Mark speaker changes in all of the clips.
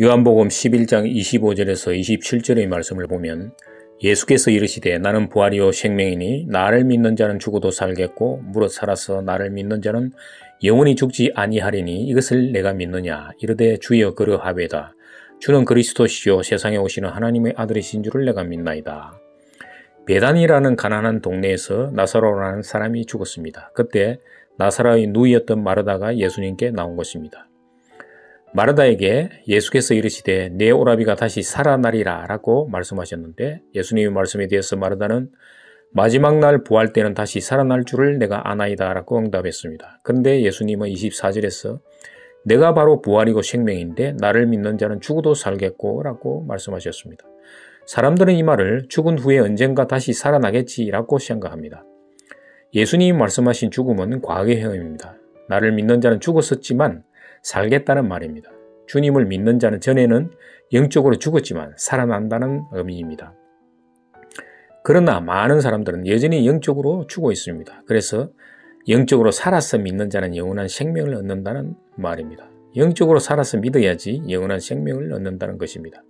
Speaker 1: 요한복음 11장 25절에서 27절의 말씀을 보면 예수께서 이르시되 나는 부활이요 생명이니 나를 믿는 자는 죽어도 살겠고 무릇 살아서 나를 믿는 자는 영원히 죽지 아니하리니 이것을 내가 믿느냐. 이르되 주여 그러하외다. 주는 그리스도시요 세상에 오시는 하나님의 아들이신 줄을 내가 믿나이다. 베단이라는 가난한 동네에서 나사로라는 사람이 죽었습니다. 그때 나사로의 누이였던 마르다가 예수님께 나온 것입니다. 마르다에게 예수께서 이르시되 내 오라비가 다시 살아나리라 라고 말씀하셨는데 예수님의 말씀에 대해서 마르다는 마지막 날 부활 때는 다시 살아날 줄을 내가 아나이다 라고 응답했습니다. 그런데 예수님은 24절에서 내가 바로 부활이고 생명인데 나를 믿는 자는 죽어도 살겠고 라고 말씀하셨습니다. 사람들은 이 말을 죽은 후에 언젠가 다시 살아나겠지 라고 생각합니다. 예수님이 말씀하신 죽음은 과거의 행위입니다. 나를 믿는 자는 죽었었지만 살겠다는 말입니다. 주님을 믿는 자는 전에는 영적으로 죽었지만 살아난다는 의미입니다. 그러나 많은 사람들은 여전히 영적으로 죽어 있습니다. 그래서 영적으로 살아서 믿는 자는 영원한 생명을 얻는다는 말입니다. 영적으로 살아서 믿어야지 영원한 생명을 얻는다는 것입니다.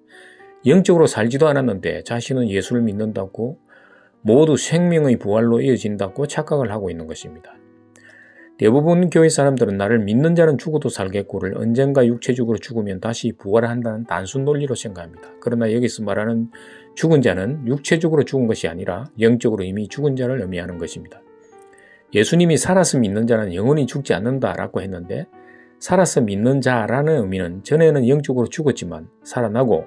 Speaker 1: 영적으로 살지도 않았는데 자신은 예수를 믿는다고 모두 생명의 부활로 이어진다고 착각을 하고 있는 것입니다. 대부분 교회 사람들은 나를 믿는 자는 죽어도 살겠고를 언젠가 육체적으로 죽으면 다시 부활한다는 단순 논리로 생각합니다. 그러나 여기서 말하는 죽은 자는 육체적으로 죽은 것이 아니라 영적으로 이미 죽은 자를 의미하는 것입니다. 예수님이 살아서 믿는 자는 영원히 죽지 않는다라고 했는데 살아서 믿는 자라는 의미는 전에는 영적으로 죽었지만 살아나고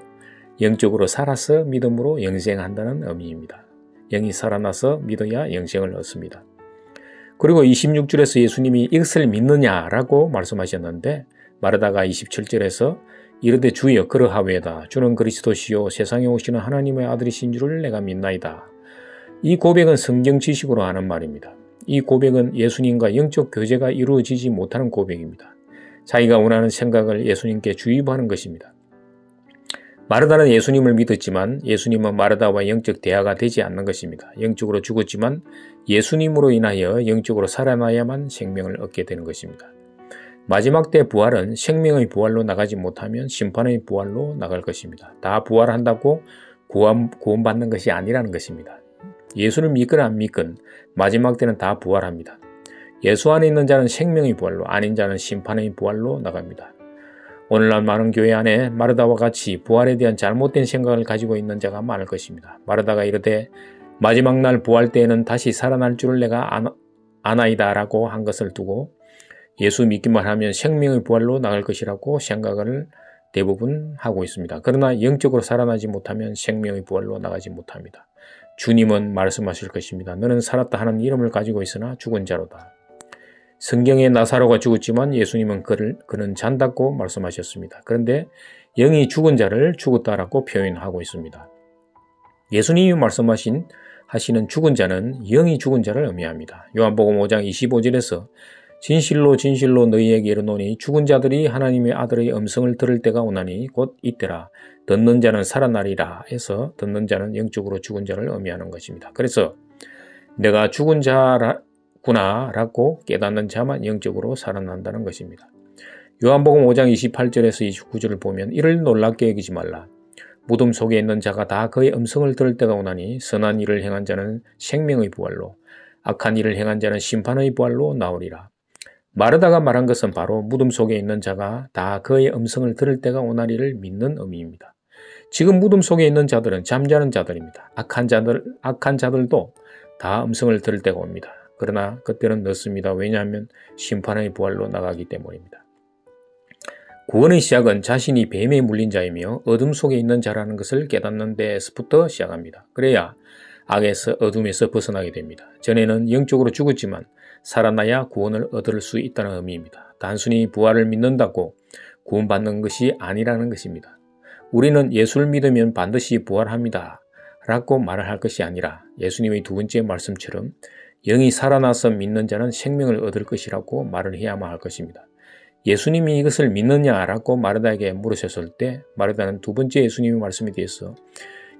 Speaker 1: 영적으로 살아서 믿음으로 영생한다는 의미입니다. 영이 살아나서 믿어야 영생을 얻습니다. 그리고 26절에서 예수님이 이것을 믿느냐라고 말씀하셨는데 마르다가 27절에서 이르되 주여 그러하외다. 주는 그리스도시요 세상에 오시는 하나님의 아들이신 줄을 내가 믿나이다. 이 고백은 성경 지식으로 하는 말입니다. 이 고백은 예수님과 영적 교제가 이루어지지 못하는 고백입니다. 자기가 원하는 생각을 예수님께 주입하는 것입니다. 마르다는 예수님을 믿었지만 예수님은 마르다와 영적 대화가 되지 않는 것입니다. 영적으로 죽었지만 예수님으로 인하여 영적으로 살아나야만 생명을 얻게 되는 것입니다. 마지막 때 부활은 생명의 부활로 나가지 못하면 심판의 부활로 나갈 것입니다. 다 부활한다고 구원받는 것이 아니라는 것입니다. 예수를 믿거나 안 믿건 마지막 때는 다 부활합니다. 예수 안에 있는 자는 생명의 부활로, 아닌 자는 심판의 부활로 나갑니다. 오늘날 많은 교회 안에 마르다와 같이 부활에 대한 잘못된 생각을 가지고 있는 자가 많을 것입니다. 마르다가 이르되 마지막 날 부활 때에는 다시 살아날 줄을 내가 아나이다 라고 한 것을 두고 예수 믿기만 하면 생명의 부활로 나갈 것이라고 생각을 대부분 하고 있습니다. 그러나 영적으로 살아나지 못하면 생명의 부활로 나가지 못합니다. 주님은 말씀하실 것입니다. 너는 살았다 하는 이름을 가지고 있으나 죽은 자로다. 성경에 나사로가 죽었지만 예수님은 그는 잔다고 말씀하셨습니다. 그런데 영이 죽은 자를 죽었다라고 표현하고 있습니다. 예수님이 하시는 죽은 자는 영이 죽은 자를 의미합니다. 요한복음 5장 25절에서 진실로 진실로 너희에게 이르노니 죽은 자들이 하나님의 아들의 음성을 들을 때가 오나니 곧 이때라. 듣는 자는 살아나리라 해서 듣는 자는 영적으로 죽은 자를 의미하는 것입니다. 그래서 내가 죽은 자라고 깨닫는 자만 영적으로 살아난다는 것입니다. 요한복음 5장 28절에서 29절을 보면 이를 놀랍게 여기지 말라. 무덤 속에 있는 자가 다 그의 음성을 들을 때가 오나니 선한 일을 행한 자는 생명의 부활로 악한 일을 행한 자는 심판의 부활로 나오리라. 마르다가 말한 것은 바로 무덤 속에 있는 자가 다 그의 음성을 들을 때가 오나리를 믿는 의미입니다. 지금 무덤 속에 있는 자들은 잠자는 자들입니다. 악한 자들도 다 음성을 들을 때가 옵니다. 그러나 그때는 늦습니다. 왜냐하면 심판의 부활로 나가기 때문입니다. 구원의 시작은 자신이 뱀에 물린 자이며 어둠 속에 있는 자라는 것을 깨닫는 데서부터 시작합니다. 그래야 악에서 어둠에서 벗어나게 됩니다. 전에는 영적으로 죽었지만 살아나야 구원을 얻을 수 있다는 의미입니다. 단순히 부활을 믿는다고 구원받는 것이 아니라는 것입니다. 우리는 예수를 믿으면 반드시 부활합니다 라고 말을 할 것이 아니라 예수님의 두 번째 말씀처럼 영이 살아나서 믿는 자는 생명을 얻을 것이라고 말을 해야만 할 것입니다. 예수님이 이것을 믿느냐라고 마르다에게 물으셨을 때 마르다는 두 번째 예수님의 말씀에 대해서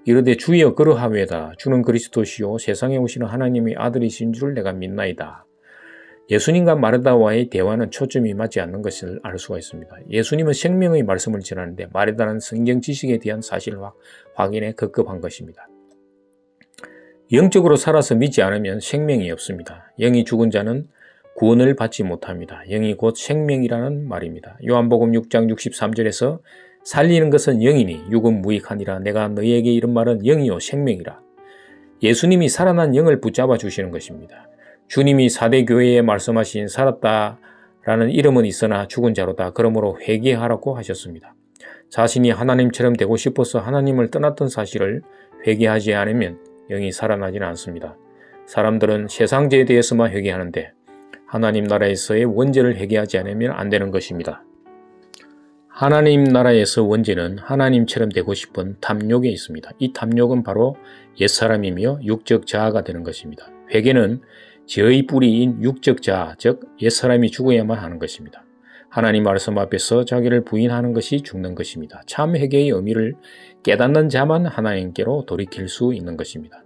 Speaker 1: 이르되 주여 그러하외다. 주는 그리스도시요 세상에 오시는 하나님의 아들이신 줄을 내가 믿나이다. 예수님과 마르다와의 대화는 초점이 맞지 않는 것을 알 수가 있습니다. 예수님은 생명의 말씀을 전하는데 마르다는 성경 지식에 대한 사실 확인에 급급한 것입니다. 영적으로 살아서 믿지 않으면 생명이 없습니다. 영이 죽은 자는 구원을 받지 못합니다. 영이 곧 생명이라는 말입니다. 요한복음 6장 63절에서 살리는 것은 영이니 육은 무익하니라. 내가 너희에게 이른 말은 영이요 생명이라. 예수님이 살아난 영을 붙잡아 주시는 것입니다. 주님이 4대 교회에 말씀하신 살았다라는 이름은 있으나 죽은 자로다. 그러므로 회개하라고 하셨습니다. 자신이 하나님처럼 되고 싶어서 하나님을 떠났던 사실을 회개하지 않으면 영이 살아나지는 않습니다. 사람들은 세상죄에 대해서만 회개하는데 하나님 나라에서의 원죄를 회개하지 않으면 안 되는 것입니다. 하나님 나라에서 원죄는 하나님처럼 되고 싶은 탐욕에 있습니다. 이 탐욕은 바로 옛사람이며 육적 자아가 되는 것입니다. 회개는 죄의 뿌리인 육적 자아, 즉 옛사람이 죽어야만 하는 것입니다. 하나님 말씀 앞에서 자기를 부인하는 것이 죽는 것입니다. 참 회개의 의미를 깨닫는 자만 하나님께로 돌이킬 수 있는 것입니다.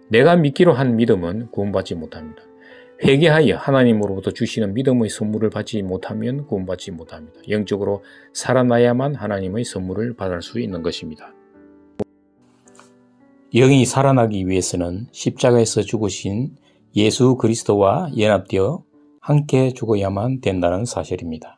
Speaker 1: 내가 믿기로 한 믿음은 구원받지 못합니다. 회개하여 하나님으로부터 주시는 믿음의 선물을 받지 못하면 구원받지 못합니다. 영적으로 살아나야만 하나님의 선물을 받을 수 있는 것입니다. 영이 살아나기 위해서는 십자가에서 죽으신 예수 그리스도와 연합되어 함께 죽어야만 된다는 사실입니다.